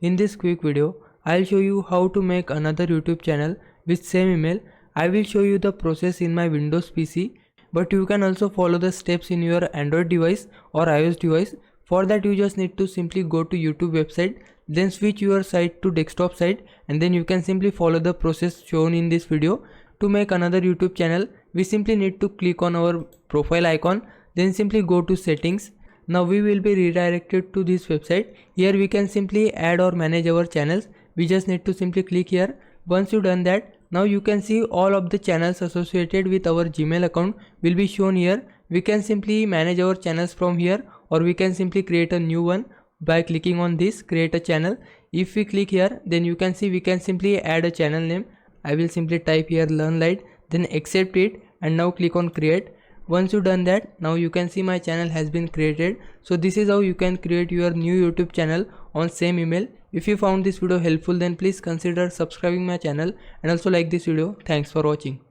In this quick video, I'll show you how to make another YouTube channel with same email. I will show you the process in my Windows PC, but you can also follow the steps in your Android device or iOS device. For that you just need to simply go to YouTube website, then switch your site to desktop site, and then you can simply follow the process shown in this video. To make another YouTube channel, we simply need to click on our profile icon, then simply go to settings. Now we will be redirected to this website. Here we can simply add or manage our channels. We just need to simply click here. Once you done that, now you can see all of the channels associated with our Gmail account will be shown here. We can simply manage our channels from here, or we can simply create a new one by clicking on this create a channel. If we click here, then you can see we can simply add a channel name. I will simply type here Learn Light, then accept it, and now click on create. Once you done that, now you can see my channel has been created. So this is how you can create your new YouTube channel on same email. If you found this video helpful, then please consider subscribing my channel and also like this video. Thanks for watching.